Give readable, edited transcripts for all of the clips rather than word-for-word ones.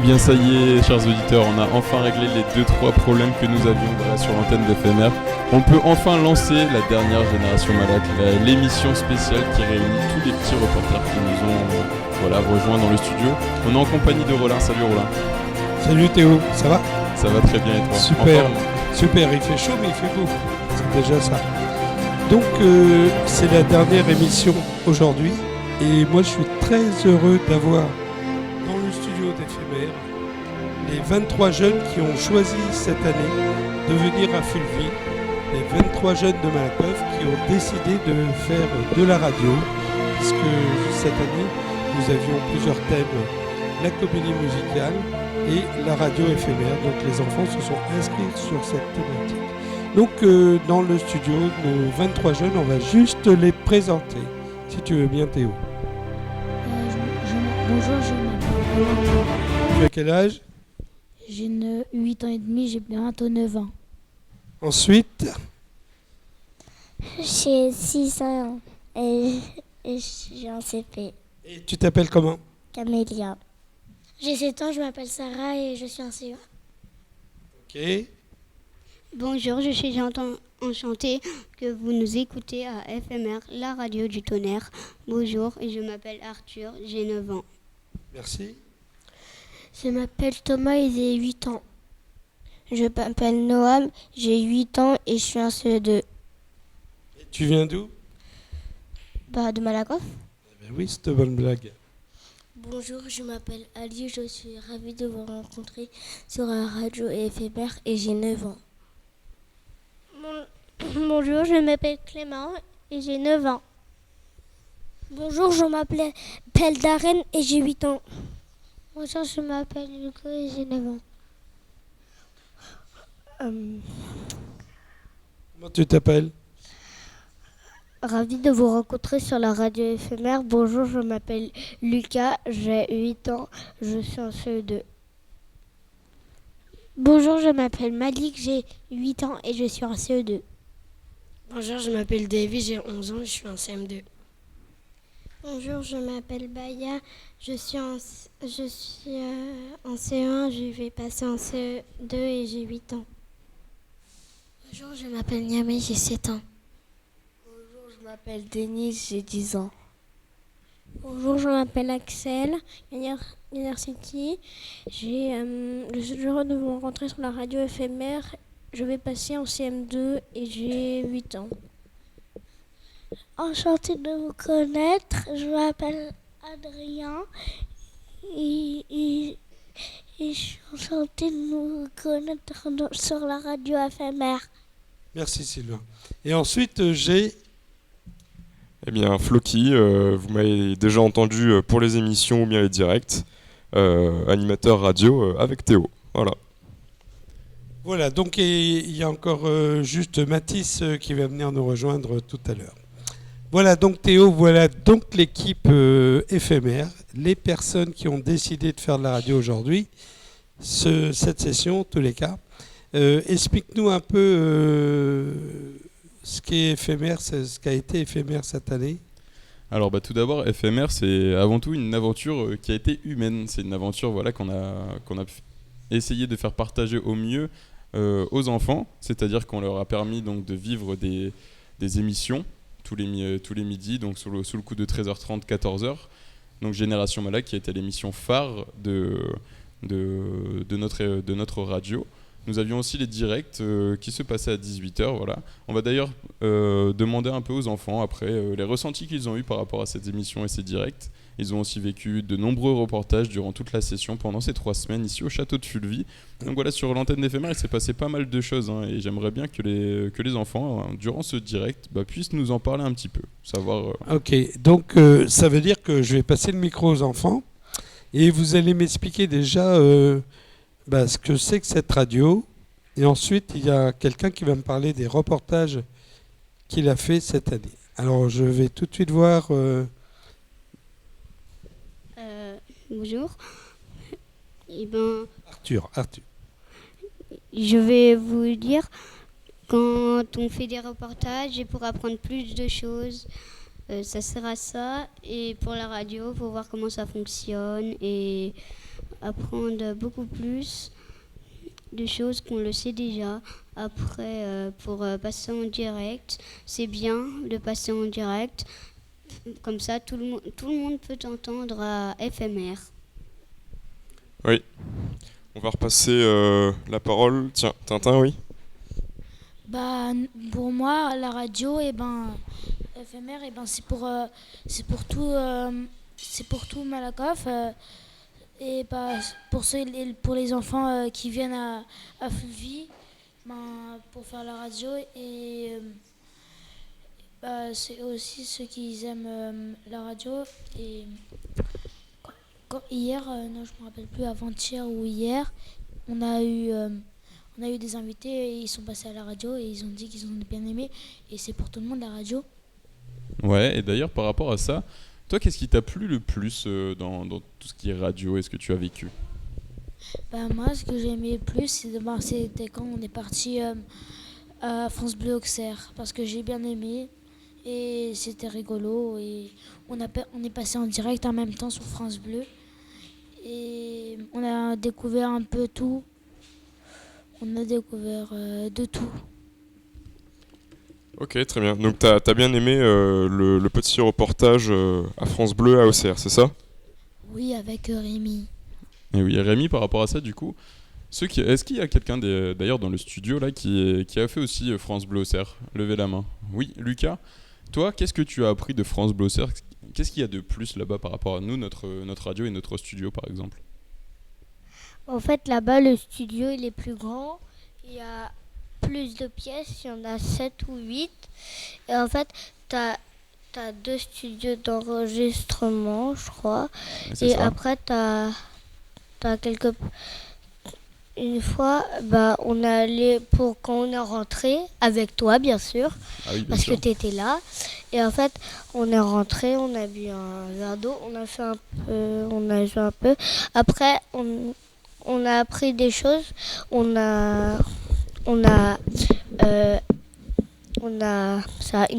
bien ça y est, chers auditeurs, on a enfin réglé les 2-3 problèmes que nous avions sur l'antenne d'éphémère. On peut enfin lancer la dernière Génération Malac, l'émission spéciale qui réunit tous les petits reporters qui nous ont rejoints dans le studio. On est en compagnie de Rollin. Salut Rollin. Salut Théo, ça va ? Ça va très bien et toi ? Super, il fait chaud mais il fait beau, c'est déjà ça. Donc c'est la dernière émission aujourd'hui et moi je suis très heureux d'avoir dans le studio d'éphémère les 23 jeunes qui ont choisi cette année de venir à Fulvie, les 23 jeunes de Malakoff qui ont décidé de faire de la radio, puisque cette année nous avions plusieurs thèmes, la comédie musicale et la radio éphémère, donc les enfants se sont inscrits sur cette thématique. Donc dans le studio, nos 23 jeunes, on va juste les présenter, si tu veux bien Théo. Bonjour, je m'appelle. Tu as quel âge ? J'ai 8 ans et demi, j'ai bientôt 9 ans. Ensuite, J'ai 6 ans et j'ai un CP. et tu t'appelles comment ? Camélia. J'ai 7 ans, je m'appelle Sarah et je suis en CE1. Ok. Bonjour, je suis enchantée que vous nous écoutez à FMR, la radio du tonnerre. Bonjour, et je m'appelle Arthur, j'ai 9 ans. Merci. Je m'appelle Thomas et j'ai 8 ans. Je m'appelle Noam, j'ai 8 ans et je suis en CE2. Et tu viens d'où ? De Malakoff. Eh ben oui, c'est une bonne blague. Bonjour, je m'appelle Ali, je suis ravie de vous rencontrer sur la radio éphémère et j'ai 9 ans. Bonjour, je m'appelle Clément et j'ai 9 ans. Bonjour, je m'appelle Darren et j'ai 8 ans. Bonjour, je m'appelle Hugo et j'ai 9 ans. Comment tu t'appelles ? Ravie de vous rencontrer sur la radio éphémère. Bonjour, je m'appelle Lucas, j'ai 8 ans, je suis en CE2. Bonjour, je m'appelle Malik, j'ai 8 ans et je suis en CE2. Bonjour, je m'appelle Davy, j'ai 11 ans, je suis en CM2. Bonjour, je m'appelle Baya, je suis en CE1, je vais passer en CE2 et j'ai 8 ans. Bonjour, je m'appelle Niamey, j'ai 7 ans. Bonjour, je m'appelle Denise, j'ai 10 ans. Bonjour, je m'appelle Axel, University. J'ai le jour de vous rencontrer sur la radio éphémère. Je vais passer en CM2 et j'ai 8 ans. Enchantée de vous connaître, je m'appelle Adrien et je suis enchantée de vous connaître sur la radio éphémère. Merci Sylvain. Et ensuite, j'ai... Eh bien, Floki, vous m'avez déjà entendu pour les émissions ou bien les directs, animateur radio avec Théo. Voilà, donc il y a encore juste Mathis qui va venir nous rejoindre tout à l'heure. Voilà donc Théo, voilà donc l'équipe éphémère, les personnes qui ont décidé de faire de la radio aujourd'hui, cette session, en tous les cas. Explique-nous un peu ce qui est éphémère, ce qui a été éphémère cette année. Alors tout d'abord, éphémère, c'est avant tout une aventure qui a été humaine. C'est une aventure qu'on a essayé de faire partager au mieux aux enfants, c'est-à-dire qu'on leur a permis donc de vivre des émissions tous les midis, donc sous le coup de 13h30, 14h. Donc Génération Malac qui était l'émission phare de notre radio. Nous avions aussi les directs qui se passaient à 18h. Voilà. On va d'ailleurs demander un peu aux enfants après les ressentis qu'ils ont eus par rapport à cette émission et ces directs. Ils ont aussi vécu de nombreux reportages durant toute la session pendant ces 3 semaines ici au château de Fulvie. Donc voilà, sur l'antenne d'éphémère, il s'est passé pas mal de choses et j'aimerais bien que les enfants, durant ce direct, puissent nous en parler un petit peu. Savoir. Ok, donc ça veut dire que je vais passer le micro aux enfants et vous allez m'expliquer déjà ce que c'est que cette radio. Et ensuite, il y a quelqu'un qui va me parler des reportages qu'il a fait cette année. Alors, je vais tout de suite voir... Bonjour. Arthur. Je vais vous dire, quand on fait des reportages et pour apprendre plus de choses, ça sert à ça. Et pour la radio, il faut voir comment ça fonctionne et apprendre beaucoup plus de choses qu'on le sait déjà. Après, pour passer en direct, c'est bien de passer en direct. Comme ça, tout le monde peut t'entendre à FMR. Oui. On va repasser la parole. Tiens, Tintin, oui. Bah, pour moi, la radio, FMR, c'est pour tout Malakoff. Et bah, pour les enfants qui viennent à Fulvie, pour faire la radio. Et c'est aussi ceux qui aiment la radio. Et hier, non, je me rappelle plus, avant-hier ou hier, on a eu des invités et ils sont passés à la radio et ils ont dit qu'ils ont bien aimé. Et c'est pour tout le monde la radio. Ouais, et d'ailleurs, par rapport à ça, toi, qu'est-ce qui t'a plu le plus dans tout ce qui est radio et ce que tu as vécu ? Moi, ce que j'ai aimé le plus, c'était quand on est parti à France Bleu Auxerre, parce que j'ai bien aimé et c'était rigolo. Et on est passé en direct en même temps sur France Bleu et on a découvert un peu tout. On a découvert de tout. Ok, très bien. Donc t'as bien aimé le petit reportage à France Bleu à Auxerre, c'est ça ? Oui, avec Rémi. Et oui, Rémi, par rapport à ça, du coup, est-ce qu'il y a quelqu'un d'ailleurs dans le studio là qui a fait aussi France Bleu Auxerre ? Levez la main. Oui, Lucas, toi, qu'est-ce que tu as appris de France Bleu Auxerre ? Qu'est-ce qu'il y a de plus là-bas par rapport à nous, notre radio et notre studio par exemple ? En fait, là-bas, le studio, il est plus grand. Il y a plus de pièces, il y en a 7 ou 8. Et en fait, t'as 2 studios d'enregistrement, je crois. C'est et ça. Après, t'as une fois, on est allé pour quand on est rentré, avec toi, bien sûr, Ah oui, bien parce sûr. que t'étais là. Et en fait, on est rentré, on a bu un verre d'eau, on a joué un peu. Après, on a appris des choses. Ils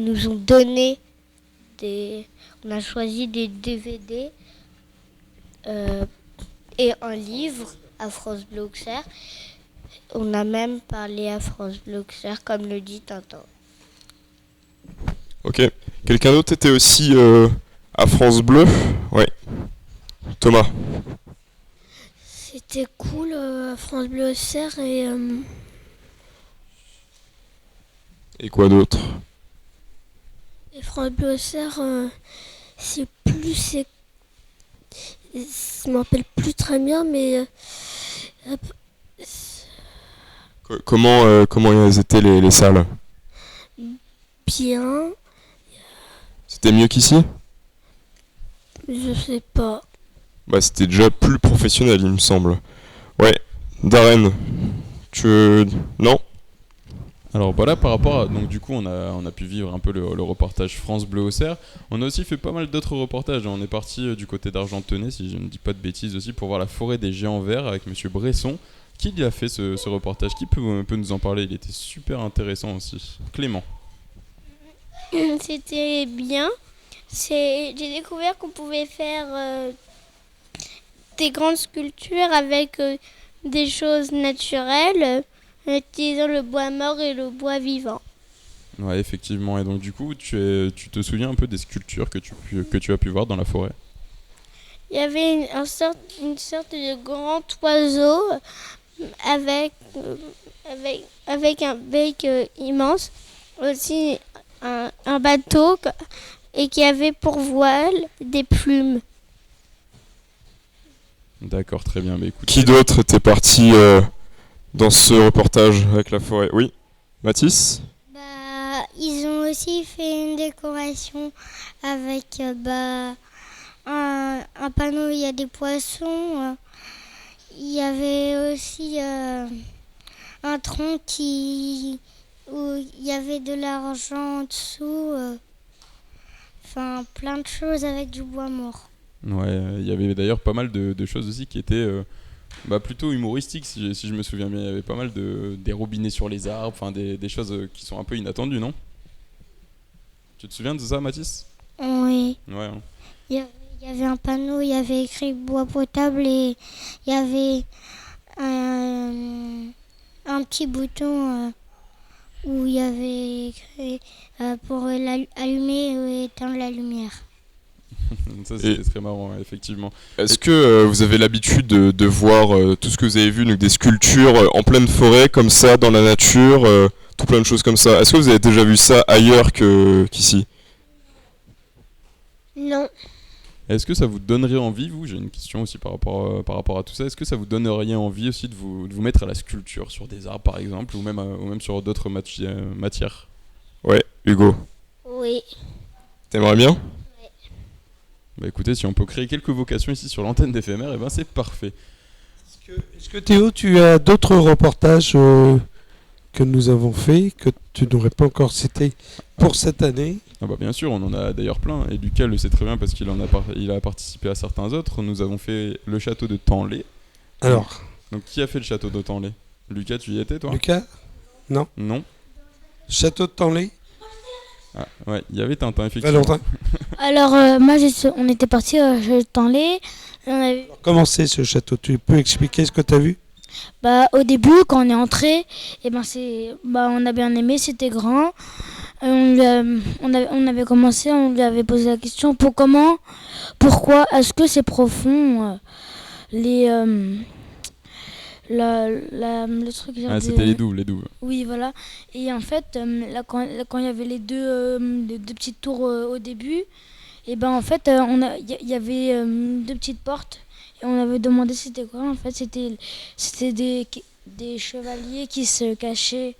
nous ont donné on a choisi des DVD et un livre à France Bleu Auxerre. On a même parlé à France Bleu Auxerre, comme le dit Tintin. Ok. Quelqu'un d'autre était aussi à France Bleu ? Ouais. Thomas. C'était cool, France Bleu Auxerre Et quoi d'autre ? et France Bleu Auxerre, je m'en rappelle plus très bien, mais Comment étaient les salles ? bien, C'était mieux qu'ici ? je sais pas. Bah c'était déjà plus professionnel, il me semble. Ouais. Darren, non ? Alors voilà, par rapport à... Donc du coup, on a pu vivre un peu le reportage France Bleu Auxerre. On a aussi fait pas mal d'autres reportages. On est parti du côté d'Argentonnay, si je ne dis pas de bêtises aussi, pour voir la forêt des géants verts avec Monsieur Bresson. Qui y a fait ce reportage ? Qui peut nous en parler ? Il était super intéressant aussi. Clément. C'était bien. J'ai découvert qu'on pouvait faire des grandes sculptures avec des choses naturelles, en utilisant le bois mort et le bois vivant. Ouais, effectivement. Et donc du coup, tu te souviens un peu des sculptures que tu as pu voir dans la forêt ? Il y avait une sorte de grand oiseau avec un bec immense, aussi un bateau et qui avait pour voile des plumes. D'accord, très bien. Mais écoute, Qui d'autre était parti dans ce reportage avec la forêt ? Oui. Mathis ? Ils ont aussi fait une décoration avec un panneau où il y a des poissons. Il y avait aussi un tronc où il y avait de l'argent en dessous. Enfin, plein de choses avec du bois mort. ouais, il y avait d'ailleurs pas mal de choses aussi qui étaient plutôt humoristiques, si je me souviens bien. Il y avait pas mal des robinets sur les arbres, enfin des choses qui sont un peu inattendues, non ? Tu te souviens de ça, Mathis ? Oui. Ouais. Hein. Il Il y avait un panneau, il y avait écrit bois potable et il y avait un petit bouton où il y avait écrit pour allumer ou éteindre la lumière. Ça, c'était très marrant, ouais, effectivement. Est-ce que vous avez l'habitude de voir tout ce que vous avez vu, donc des sculptures en pleine forêt, comme ça, dans la nature, tout plein de choses comme ça? Est-ce que vous avez déjà vu ça ailleurs qu'ici? Non. Est-ce que ça vous donnerait envie, vous, j'ai une question aussi par rapport à tout ça, est-ce que ça vous donnerait envie aussi de vous mettre à la sculpture sur des arbres par exemple, ou même sur d'autres matières? Ouais, Hugo. Oui. T'aimerais bien? Bah écoutez, si on peut créer quelques vocations ici sur l'antenne d'éphémère, et ben c'est parfait. Est-ce que Théo, tu as d'autres reportages que nous avons fait, que tu n'aurais pas encore cités pour cette année? Ah bah bien sûr, on en a d'ailleurs plein, et Lucas le sait très bien parce qu'il il a participé à certains autres. Nous avons fait le château de Tanlay. Alors, Donc qui a fait le château de Tanlay? Lucas, tu y étais toi? Lucas? Non. Château de Tanlay? Ah ouais, il y avait Tintin effectivement. Valentin? Alors, on était partis à Tanlay. Comment c'est ce château? Tu peux expliquer ce que tu as vu? Au début, quand on est entré, on a bien aimé, c'était grand. On avait commencé, on lui avait posé la question pourquoi est-ce que c'est profond le truc. C'était les douves. Oui, voilà. Et en fait, quand il y avait les deux petites tours au début, et en fait, il y avait deux petites portes. Et on avait demandé c'était quoi. En fait, c'était des chevaliers qui se cachaient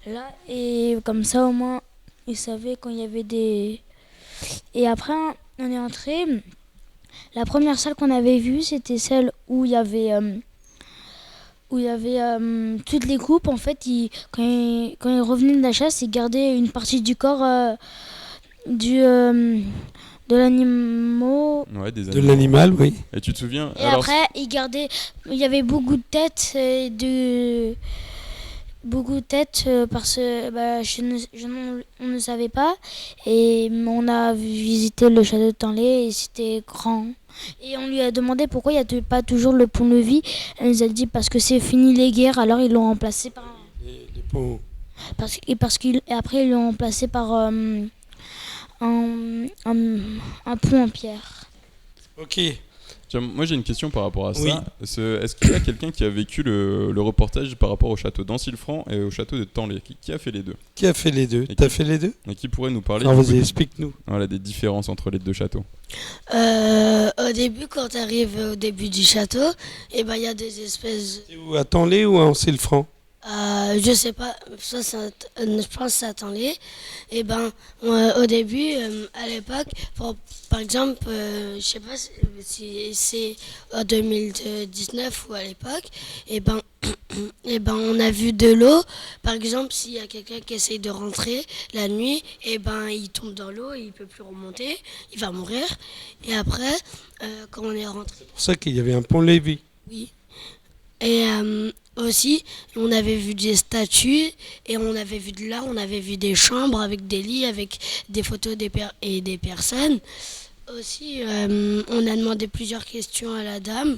là. Et comme ça, au moins, ils savaient quand il y avait des... Et après, on est entré. La première salle qu'on avait vue, c'était celle où il y avait toutes les coupes. En fait, quand ils revenaient de la chasse, ils gardaient une partie du corps de l'animal. Ouais, de l'animal, oui. Et tu te souviens? Et après, il y avait beaucoup de têtes parce que on ne savait pas. Et on a visité le château de Tanlay et c'était grand. Et on lui a demandé pourquoi il n'y a pas toujours le pont-levis. Elle nous a dit parce que c'est fini les guerres, alors ils l'ont remplacé par Les ponts. Après ils l'ont remplacé par un pont en pierre. Ok. Tiens, moi j'ai une question par rapport à ça. Oui. Est-ce qu'il y a quelqu'un qui a vécu le reportage par rapport au château d'Ancilfranc et au château de Tanlay? Qui a fait les deux? Qui a fait les deux? Et T'as fait les deux? Et qui pourrait nous parler Alors du coup, vas-y, explique-nous. des différences entre les deux châteaux? Au début, quand tu arrives au début du château, il y a des espèces... C'est où, à Tanlay ou à Ancilfranc? Je sais pas, ça, je pense que c'est à Tanlay. Au début, à l'époque, par exemple, je sais pas si c'est en 2019 ou à l'époque, on a vu de l'eau. Par exemple, s'il y a quelqu'un qui essaye de rentrer la nuit, il tombe dans l'eau et il peut plus remonter, il va mourir. Et après, quand on est rentré... C'est pour ça qu'il y avait un pont-levis. Oui. Et aussi, on avait vu des statues et on avait vu de l'art, on avait vu des chambres avec des lits, avec des photos et des personnes. Aussi, on a demandé plusieurs questions à la dame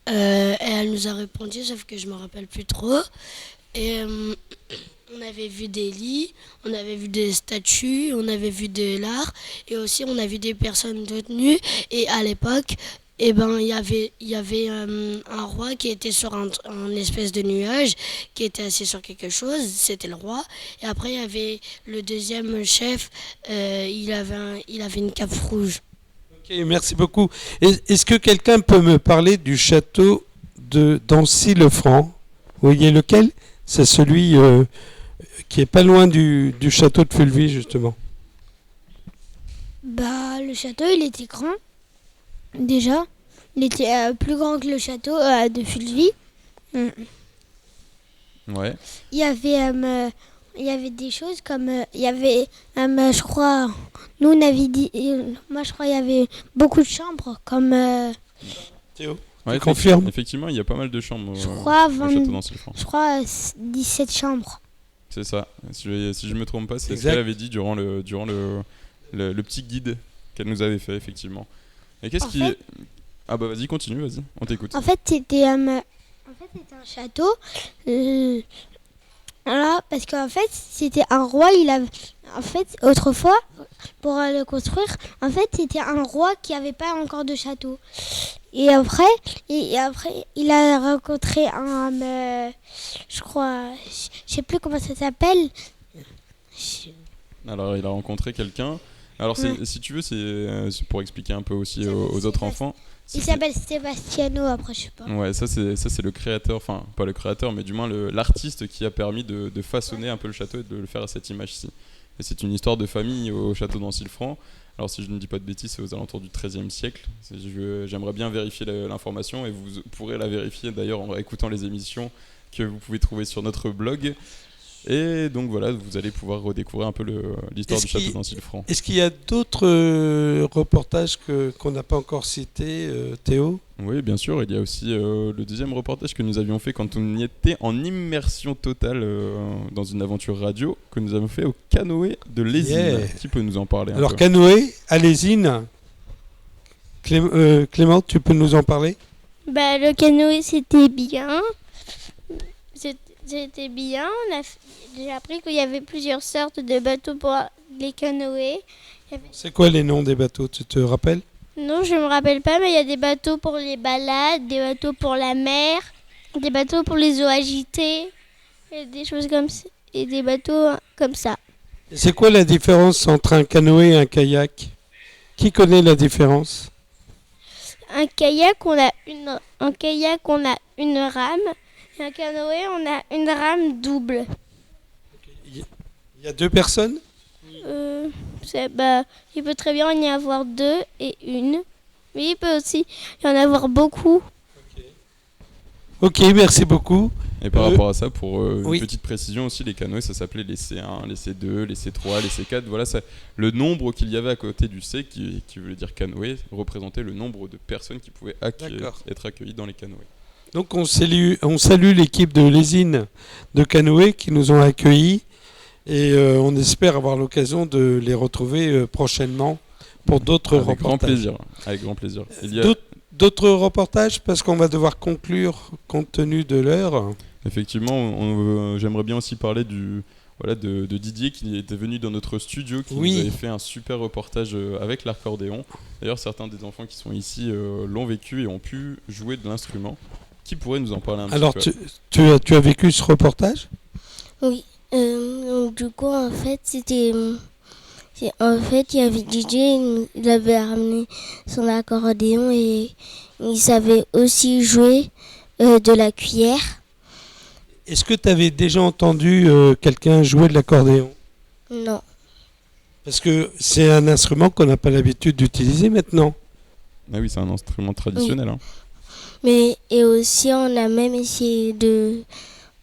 et elle nous a répondu, sauf que je ne me rappelle plus trop. Et on avait vu des lits, on avait vu des statues, on avait vu de l'art et aussi on a vu des personnes détenues. Et à l'époque, il y avait un roi qui était sur un espèce de nuage, qui était assis sur quelque chose, c'était le roi. Et après, il y avait le deuxième chef, il avait une cape rouge. Ok, merci beaucoup. Est-ce que quelqu'un peut me parler du château d'Ancy-le-Franc? Vous voyez lequel? C'est celui qui est pas loin du château de Fulvie, justement. Le château, il était grand. Déjà, il était plus grand que le château de Fulvie. Ouais. Il y avait des choses comme il y avait je crois nous on avait dit moi je crois il y avait beaucoup de chambres comme Théo, Ouais, tu confirmes? effectivement, il y a pas mal de chambres je crois au château d'Ancilfranc. je crois 17 chambres. C'est ça. Si je me trompe pas, c'est ce Exact. qu'elle avait dit durant le petit guide qu'elle nous avait fait, effectivement. Et qu'est-ce En qui... fait- Ah bah vas-y, continue, vas-y, on t'écoute. En fait, c'était un château. Voilà, parce qu'en fait, c'était un roi. En fait, autrefois, pour le construire, en fait, c'était un roi qui n'avait pas encore de château. Et après, il a rencontré je crois, je sais plus comment ça s'appelle. Alors il a rencontré quelqu'un. Alors si tu veux, c'est pour expliquer un peu aussi aux autres enfants. Il s'appelle Sebastiano, après je sais pas. Ouais, ça c'est le créateur, enfin pas le créateur, mais du moins l'artiste qui a permis de façonner un peu le château et de le faire à cette image-ci. Et c'est une histoire de famille au château d'Ancilfranc. Alors si je ne dis pas de bêtises, c'est aux alentours du XIIIe siècle. J'aimerais bien vérifier l'information et vous pourrez la vérifier d'ailleurs en écoutant les émissions que vous pouvez trouver sur notre blog. Et donc voilà, vous allez pouvoir redécouvrir un peu l'histoire du château d'Ancilfranc. Est-ce qu'il y a d'autres reportages qu'on n'a pas encore cités, Théo ? Oui, bien sûr. Il y a aussi le deuxième reportage que nous avions fait quand on y était en immersion totale dans une aventure radio que nous avons fait au canoë de Lésine. Yeah. Qui peut nous en parler un Alors, peu canoë à Lésine, Clément, tu peux nous en parler ? Le canoë, c'était bien. C'était bien. J'ai appris qu'il y avait plusieurs sortes de bateaux pour les canoës. C'est quoi les noms des bateaux, tu te rappelles ? Non, je me rappelle pas, mais il y a des bateaux pour les balades, des bateaux pour la mer, des bateaux pour les eaux agitées, et des choses comme ça, et des bateaux comme ça. Et c'est quoi la différence entre un canoë et un kayak ? Qui connaît la différence ? Un kayak, on a une rame, et un canoë, on a une rame double. Il y a 2 personnes ? Il peut très bien y avoir 2 et une, mais il peut aussi y en avoir beaucoup. Ok, merci beaucoup. Et par rapport à ça, pour oui. une petite précision aussi, les canoës, ça s'appelait les C1, les C2, les C3, les C4. Voilà, le nombre qu'il y avait à côté du C, qui voulait dire canoë, représentait le nombre de personnes qui pouvaient être accueillies dans les canoës. Donc on salue l'équipe de Lésine de canoë qui nous ont accueillis et on espère avoir l'occasion de les retrouver prochainement pour d'autres reportages. Avec grand plaisir. D'autres reportages parce qu'on va devoir conclure compte tenu de l'heure. Effectivement, j'aimerais bien aussi parler de Didier qui était venu dans notre studio, qui nous avait fait un super reportage avec l'accordéon. D'ailleurs, certains des enfants qui sont ici l'ont vécu et ont pu jouer de l'instrument. Qui pourrait nous en parler un petit peu ? Alors, tu as vécu ce reportage ? Oui. Du coup, en fait, il y avait DJ, il avait ramené son accordéon et il savait aussi jouer de la cuillère. Est-ce que tu avais déjà entendu quelqu'un jouer de l'accordéon ? Non. Parce que c'est un instrument qu'on n'a pas l'habitude d'utiliser maintenant. Ah oui, c'est un instrument traditionnel. Oui. Et aussi, on a même essayé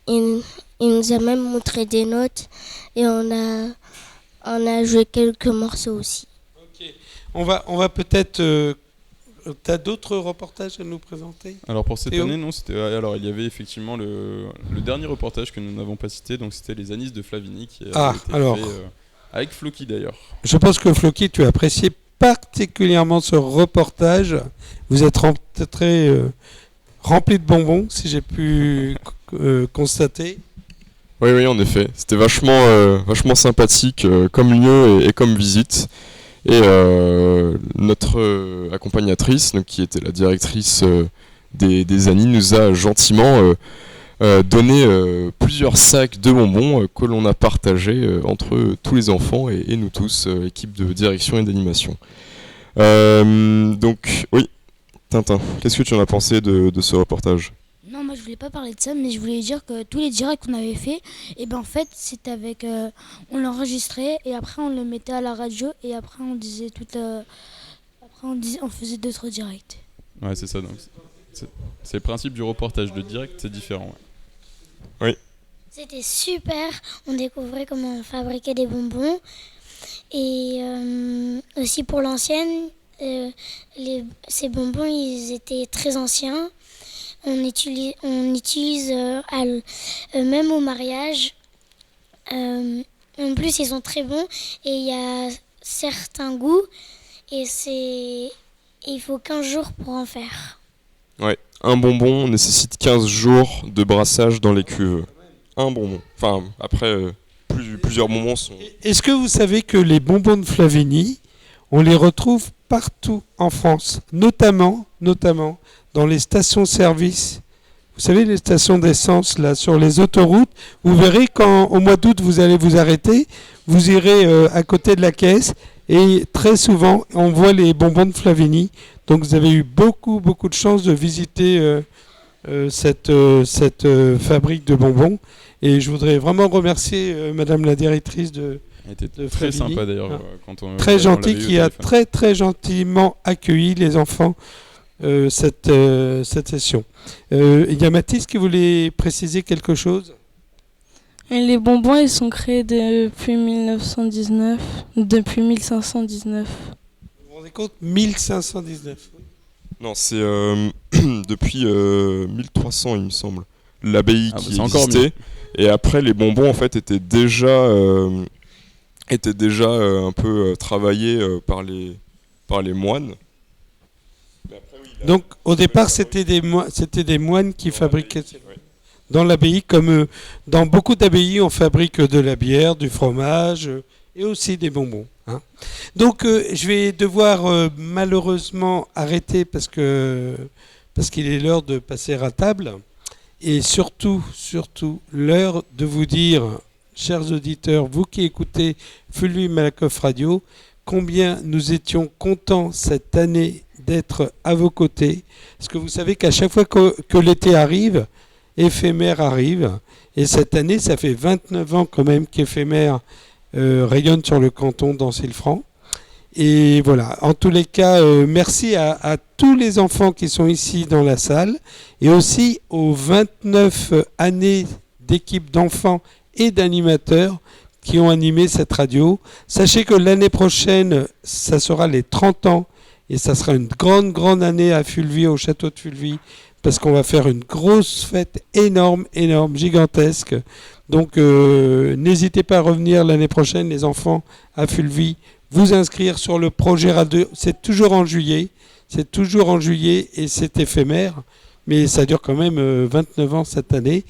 il nous a même montré des notes et on a joué quelques morceaux aussi. Ok. On va peut-être... T'as d'autres reportages à nous présenter ? Alors pour cette Théo ? année, non, il y avait effectivement le dernier reportage que nous n'avons pas cité, donc c'était les Anis de Flavigny qui a été fait avec Floki d'ailleurs. Je pense que Floki, tu as apprécié particulièrement ce reportage. Vous êtes rempli de bonbons, si j'ai pu constater. Oui, en effet. C'était vachement sympathique comme lieu et comme visite. Et notre accompagnatrice, donc, qui était la directrice des Anis, nous a gentiment donné plusieurs sacs de bonbons que l'on a partagés entre tous les enfants et nous tous, équipe de direction et d'animation. Donc, oui, Tintin, qu'est-ce que tu en as pensé de ce reportage ? Non, moi je voulais pas parler de ça, mais je voulais dire que tous les directs qu'on avait fait, et ben en fait c'était avec, on l'enregistrait et après on le mettait à la radio et après on disait on faisait d'autres directs. Ouais, c'est ça. Donc c'est le principe du reportage. Le direct, c'est différent. Ouais. Oui. C'était super. On découvrait comment on fabriquait des bonbons et aussi pour l'ancienne, ces bonbons ils étaient très anciens. On utilise même au mariage. En plus, ils sont très bons et il y a certains goûts et il faut 15 jours pour en faire. Ouais, un bonbon nécessite 15 jours de brassage dans les cuves. Un bonbon. Enfin, après, plusieurs bonbons sont... Est-ce que vous savez que les bonbons de Flavigny, on les retrouve partout en France, notamment dans les stations-service. Vous savez, les stations d'essence là sur les autoroutes, vous verrez quand au mois d'août vous allez vous arrêter, vous irez à côté de la caisse et très souvent on voit les bonbons de Flavigny. Donc vous avez eu beaucoup de chance de visiter cette fabrique de bonbons. Et je voudrais vraiment remercier Madame la directrice de très Flavigny. sympa d'ailleurs quand on Très on gentil, l'avait eu au qui a téléphone. très gentiment accueilli les enfants cette session. Il y a Mathis qui voulait préciser quelque chose. Et les bonbons, ils sont créés depuis 1519. Vous vous rendez compte 1519. Non, c'est depuis 1300, il me semble. L'abbaye Ah bah, qui c'est encore existait. Et après, les bonbons, en fait, étaient déjà un peu travaillés par les moines. Mais après, oui, Donc au départ, c'était des moines qui fabriquaient dans l'abbaye, comme dans beaucoup d'abbayes, on fabrique de la bière, du fromage et aussi des bonbons. Hein. Donc je vais devoir malheureusement arrêter parce qu'il est l'heure de passer à table. Et surtout, l'heure de vous dire, chers auditeurs, vous qui écoutez Fulvi Malakoff Radio, combien nous étions contents cette année d'être à vos côtés. Parce que vous savez qu'à chaque fois que l'été arrive, Éphémère arrive. Et cette année, ça fait 29 ans quand même qu'Éphémère rayonne sur le canton d'Ancille-Franc. Et voilà, en tous les cas, merci à tous les enfants qui sont ici dans la salle et aussi aux 29 années d'équipe d'enfants et d'animateurs qui ont animé cette radio. Sachez que l'année prochaine, ça sera les 30 ans et ça sera une grande année à Fulvi, au château de Fulvi, parce qu'on va faire une grosse fête énorme, gigantesque. Donc n'hésitez pas à revenir l'année prochaine, les enfants, à Fulvi, vous inscrire sur le projet radio. C'est toujours en juillet et c'est éphémère, mais ça dure quand même 29 ans cette année.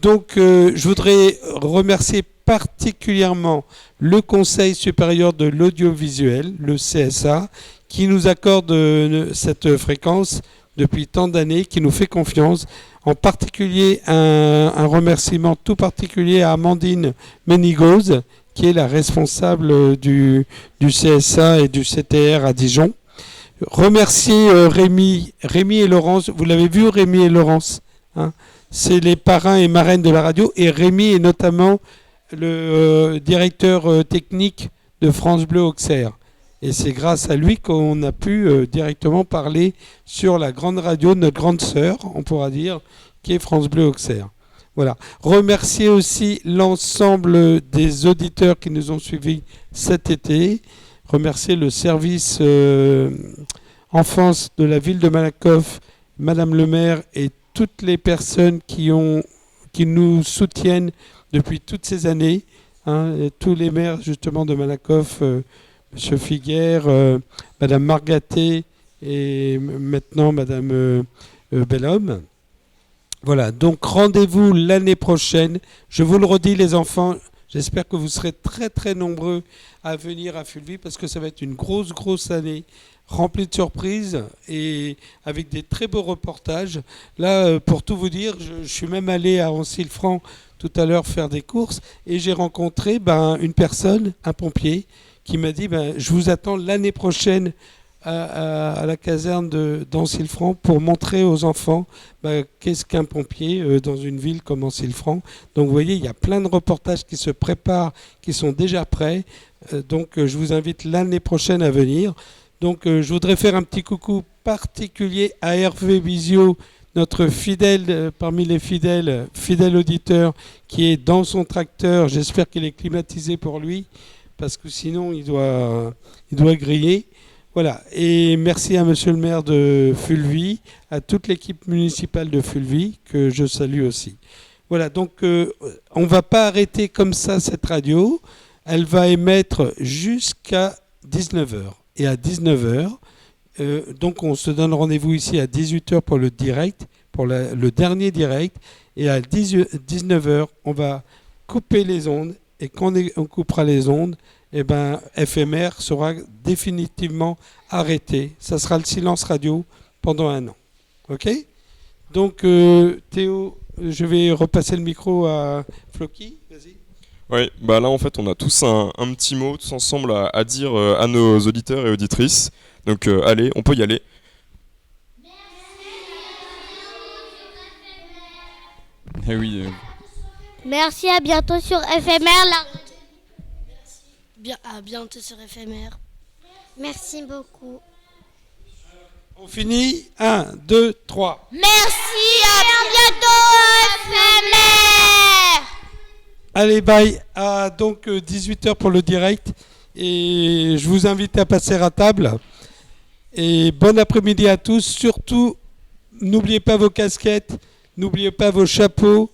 Donc je voudrais remercier particulièrement le Conseil supérieur de l'audiovisuel, le CSA, qui nous accorde cette fréquence depuis tant d'années, qui nous fait confiance. En particulier, un remerciement tout particulier à Amandine Ménigoz, qui est la responsable du CSA et du CTR à Dijon. Remercier Rémi et Laurence. Vous l'avez vu, Rémi et Laurence, hein, c'est les parrains et marraines de la radio. Et Rémi est notamment le directeur technique de France Bleu Auxerre. Et c'est grâce à lui qu'on a pu directement parler sur la grande radio de notre grande sœur, on pourra dire, qui est France Bleu Auxerre. Voilà. Remercier aussi l'ensemble des auditeurs qui nous ont suivis cet été. Remercier le service enfance de la ville de Malakoff, Madame le maire et toutes les personnes qui nous soutiennent depuis toutes ces années. Hein, et tous les maires justement de Malakoff, Monsieur Figuère, Madame Margaté et maintenant Madame Bellhomme. Voilà, donc rendez-vous l'année prochaine. Je vous le redis les enfants, j'espère que vous serez très nombreux à venir à Fulvi parce que ça va être une grosse année remplie de surprises et avec des très beaux reportages. Là, pour tout vous dire, je suis même allé à Ancille-Franc tout à l'heure faire des courses et j'ai rencontré une personne, un pompier, qui m'a dit je vous attends l'année prochaine à la caserne d'Ancille-Franc pour montrer aux enfants qu'est-ce qu'un pompier dans une ville comme Ancille-Franc. Donc vous voyez, il y a plein de reportages qui se préparent, qui sont déjà prêts. Donc je vous invite l'année prochaine à venir. Donc je voudrais faire un petit coucou particulier à Hervé Bizio, notre fidèle, parmi les fidèles auditeur qui est dans son tracteur. J'espère qu'il est climatisé pour lui parce que sinon il doit griller. Voilà, et merci à Monsieur le maire de Fulvi, à toute l'équipe municipale de Fulvi, que je salue aussi. Voilà, donc on ne va pas arrêter comme ça cette radio, elle va émettre jusqu'à 19h. Et à 19h, Donc on se donne rendez-vous ici à 18h pour le direct, pour le dernier direct. Et à 19h, on va couper les ondes. Et quand on coupera les ondes, eh ben, FMR sera définitivement arrêté. Ça sera le silence radio pendant 1 an. OK ? Donc Théo, je vais repasser le micro à Floki. Vas-y. Oui, bah là en fait on a tous un petit mot tous ensemble à dire à nos auditeurs et auditrices. Donc allez, on peut y aller. Eh oui. Merci, à bientôt sur FMR. À bientôt sur FMR. Merci beaucoup. On finit. 1, 2, 3. Merci, à bientôt FMR. Allez, bye. Donc 18h pour le direct. Et je vous invite à passer à table. Et bon après-midi à tous. Surtout, n'oubliez pas vos casquettes, n'oubliez pas vos chapeaux.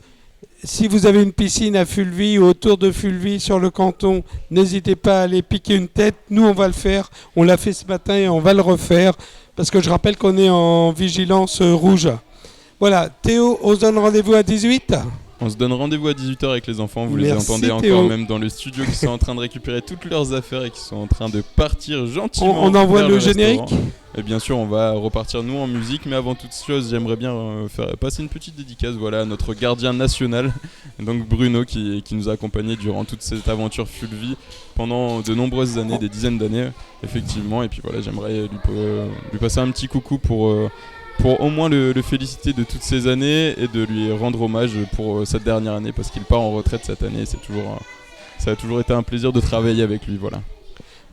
Si vous avez une piscine à Fulvie ou autour de Fulvie sur le canton, n'hésitez pas à aller piquer une tête. Nous, on va le faire. On l'a fait ce matin et on va le refaire. Parce que je rappelle qu'on est en vigilance rouge. Voilà. Théo, on se donne rendez-vous à 18 ? On se donne rendez-vous à 18h avec les enfants. Vous Merci, les entendez encore Théo. même dans le studio qui sont en train de récupérer toutes leurs affaires et qui sont en train de partir gentiment. On envoie vers le restaurant. générique ? Et bien sûr, on va repartir nous en musique. Mais avant toute chose, j'aimerais bien faire passer une petite dédicace à notre gardien national, donc Bruno, qui nous a accompagnés durant toute cette aventure Fulvie pendant de nombreuses années, des dizaines d'années, effectivement. Et puis voilà, j'aimerais lui passer un petit coucou pour au moins le féliciter de toutes ces années et de lui rendre hommage pour cette dernière année parce qu'il part en retraite cette année. Ça a toujours été un plaisir de travailler avec lui.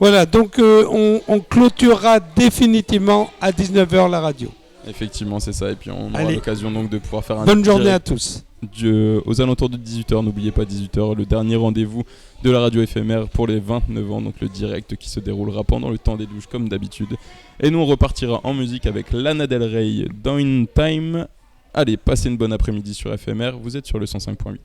Voilà, donc on clôturera définitivement à 19h la radio. Effectivement, c'est ça. Et puis on aura Allez. l'occasion donc de pouvoir faire un Bonne journée à direct tous. aux alentours de 18h. N'oubliez pas 18h, le dernier rendez-vous de la radio éphémère pour les 29 ans. Donc le direct qui se déroulera pendant le temps des douches comme d'habitude. Et nous on repartira en musique avec Lana Del Rey, Down Time. Allez, passez une bonne après-midi sur FMR. Vous êtes sur le 105.8.